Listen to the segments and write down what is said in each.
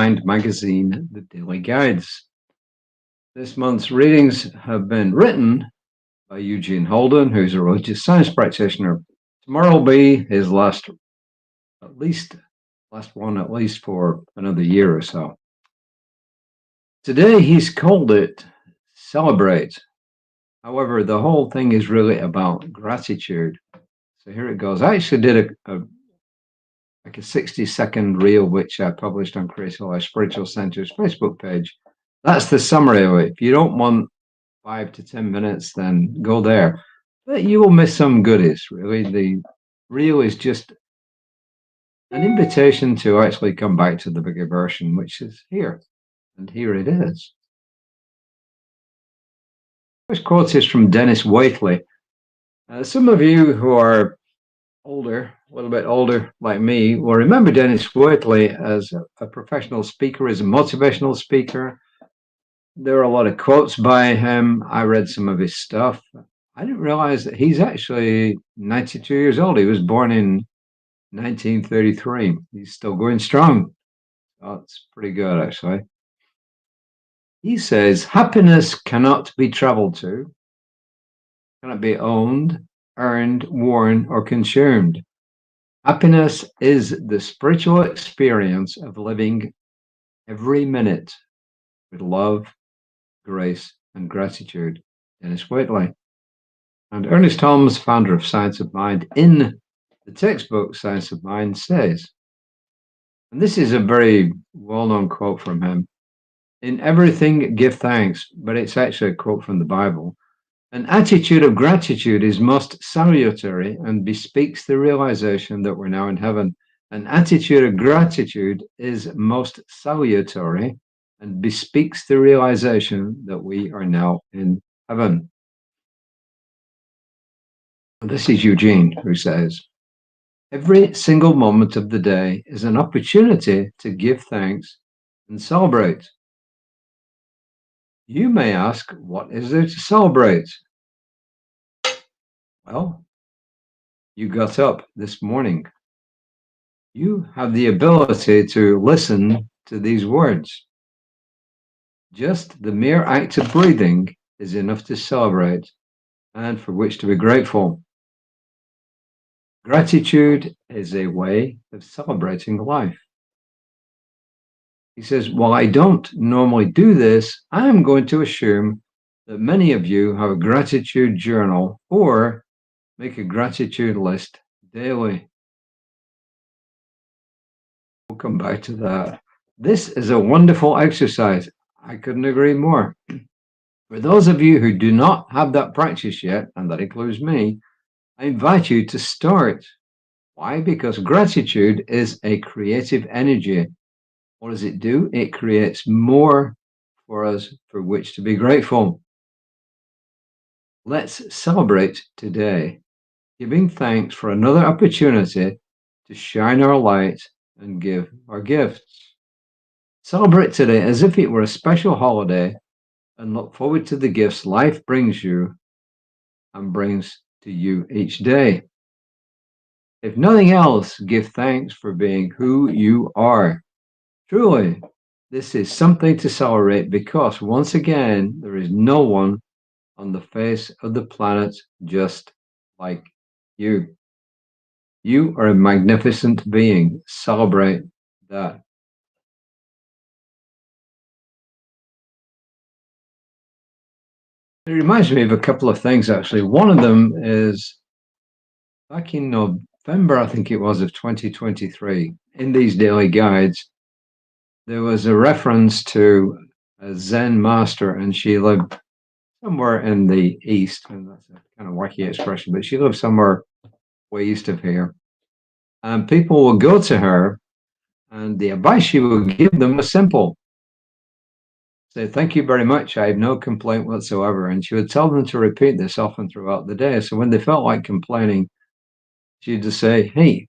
Mind magazine, the Daily Guides. This month's readings have been written by Eugene Holden, who's a religious science practitioner. Tomorrow will be his last one for another year or so. Today he's called it Celebrate. However, the whole thing is really about gratitude. So here it goes. I actually did a 60-second reel, which I published on Creative Life Spiritual Center's Facebook page. That's the summary of it. If you don't want 5 to 10 minutes, then go there. But you will miss some goodies, really. The reel is just an invitation to actually come back to the bigger version, which is here. And here it is. First quote is from Dennis Waitley. Some of you who are older, a little bit older like me, will remember Dennis Waitley as a professional speaker, as a motivational speaker. There are a lot of quotes by him. I read some of his stuff. I didn't realize that he's actually 92 years old. He was born in 1933. He's still going strong. That's pretty good, actually. He says, happiness cannot be traveled to, cannot be owned, earned, worn, or consumed. Happiness is the spiritual experience of living every minute with love, grace, and gratitude. Dennis Waitley. And Ernest Holmes, founder of Science of Mind, in the textbook Science of Mind, says, and this is a very well-known quote from him, in everything give thanks, but it's actually a quote from the Bible. An attitude of gratitude is most salutary and bespeaks the realization that we're now in heaven. An attitude of gratitude is most salutary and bespeaks the realization that we are now in heaven. This is Eugene, who says, every single moment of the day is an opportunity to give thanks and celebrate. You may ask, what is there to celebrate? Well, you got up this morning. You have the ability to listen to these words. Just the mere act of breathing is enough to celebrate and for which to be grateful. Gratitude is a way of celebrating life. He says, while I don't normally do this, I am going to assume that many of you have a gratitude journal or make a gratitude list daily. We'll come back to that. This is a wonderful exercise. I couldn't agree more. For those of you who do not have that practice yet, and that includes me, I invite you to start. Why? Because gratitude is a creative energy. What does it do? It creates more for us for which to be grateful. Let's celebrate today, giving thanks for another opportunity to shine our light and give our gifts. Celebrate today as if it were a special holiday and look forward to the gifts life brings you and brings to you each day. If nothing else, give thanks for being who you are. Truly, this is something to celebrate because, once again, there is no one on the face of the planet just like you. You are a magnificent being. Celebrate that. It reminds me of a couple of things, actually. One of them is back in November, I think it was, of 2023, in these daily guides, there was a reference to a Zen master, and she lived somewhere in the East, and that's a kind of wacky expression, but she lived somewhere way east of here. And people would go to her, and the advice she would give them was simple. Say, thank you very much. I have no complaint whatsoever. And she would tell them to repeat this often throughout the day. So when they felt like complaining, she'd just say, hey,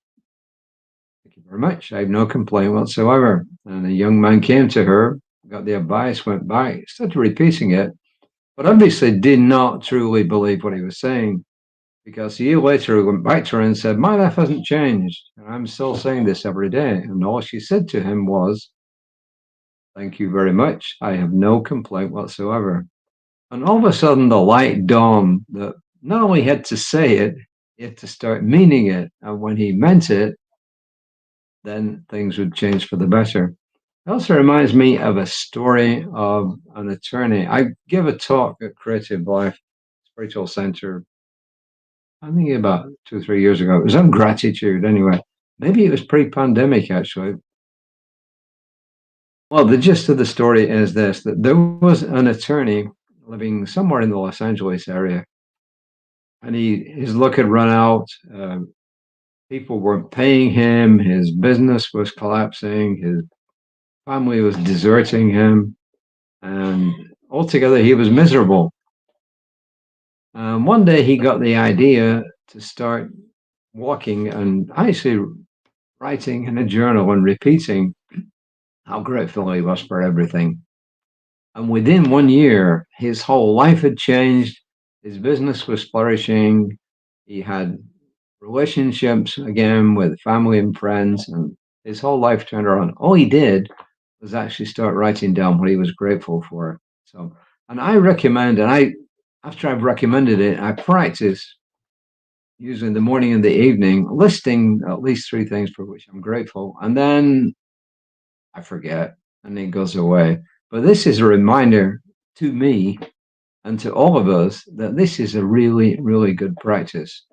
thank you very much. I have no complaint whatsoever. And a young man came to her, got the advice, went back, started repeating it, but obviously did not truly believe what he was saying, because a year later he went back to her and said, my life hasn't changed. And I'm still saying this every day. And all she said to him was, Thank you very much. I have no complaint whatsoever. And all of a sudden, the light dawned that not only had to say it, he had to start meaning it. And when he meant it, then things would change for the better. It also reminds me of a story of an attorney. I give a talk at Creative Life Spiritual Center, I think about 2 or 3 years ago. It was on gratitude anyway. Maybe it was pre-pandemic actually. Well, the gist of the story is this, that there was an attorney living somewhere in the Los Angeles area, and his luck had run out. People weren't paying him. His business was collapsing. His family was deserting him, and altogether he was miserable. One day he got the idea to start walking and actually writing in a journal and repeating how grateful he was for everything. And within 1 year, his whole life had changed. His business was flourishing. He had relationships again with family and friends, and his whole life turned around. All he did was actually start writing down what he was grateful for. So, and I recommend, after I've recommended it, I practice usually in the morning and the evening, listing at least 3 things for which I'm grateful. And then I forget and it goes away. But this is a reminder to me and to all of us that this is a really, really good practice.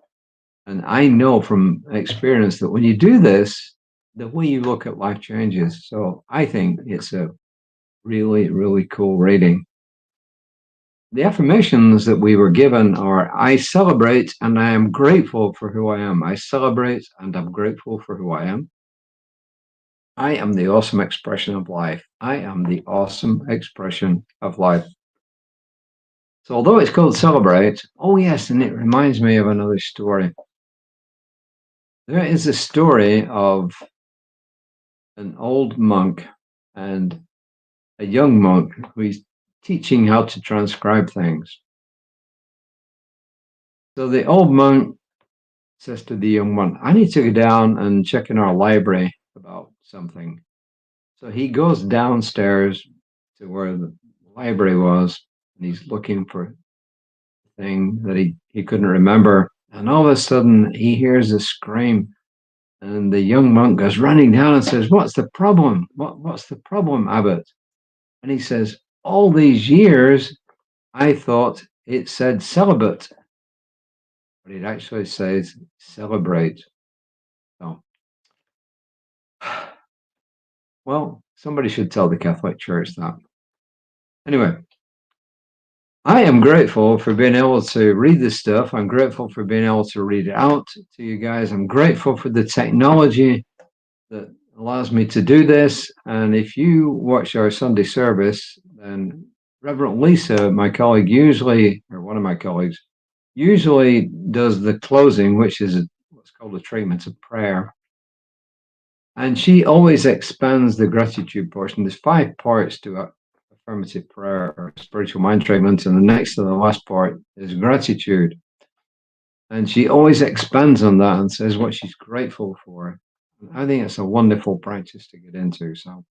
And I know from experience that when you do this, the way you look at life changes. So I think it's a really, really cool reading. The affirmations that we were given are I celebrate and I am grateful for who I am. I celebrate and I'm grateful for who I am. I am the awesome expression of life. I am the awesome expression of life. So although it's called celebrate, oh yes, and it reminds me of another story. There is a story of an old monk and a young monk who is teaching how to transcribe things. So the old monk says to the young one, I need to go down and check in our library about something. So he goes downstairs to where the library was, and he's looking for a thing that he couldn't remember. And all of a sudden, he hears a scream, and the young monk goes running down and says, what's the problem? What's the problem, Abbot? And he says, all these years, I thought it said celibate, but it actually says celebrate. So, well, somebody should tell the Catholic Church that. Anyway, I am grateful for being able to read this stuff. I'm grateful for being able to read it out to you guys. I'm grateful for the technology that allows me to do this. And if you watch our Sunday service, then Reverend Lisa, my colleague, usually, or one of my colleagues, usually does the closing, which is what's called a treatment of prayer. And she always expands the gratitude portion. There's 5 parts to affirmative prayer or spiritual mind treatment, and the next to the last part is gratitude. And she always expands on that and says what she's grateful for. I think it's a wonderful practice to get into. So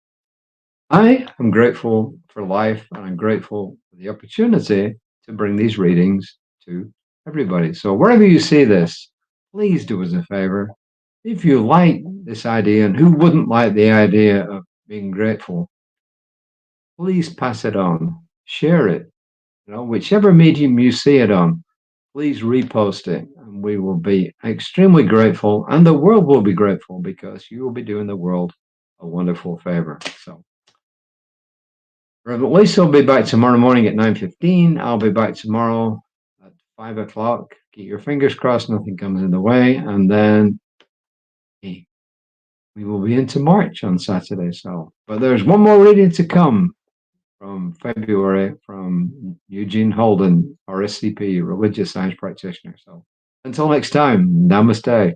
I am grateful for life, and I'm grateful for the opportunity to bring these readings to everybody. So wherever you see this, please do us a favor. If you like this idea, and who wouldn't like the idea of being grateful, please pass it on, share it, whichever medium you see it on, please repost it, and we will be extremely grateful, and the world will be grateful because you will be doing the world a wonderful favor. So Reverend Lisa will be back tomorrow morning at 9:15. I'll be back tomorrow at 5 o'clock. Keep your fingers crossed, nothing comes in the way, and then we will be into March on Saturday. So, but there's one more reading to come from February from Eugene Holden RScP, religious science practitioner. So until next time, namaste.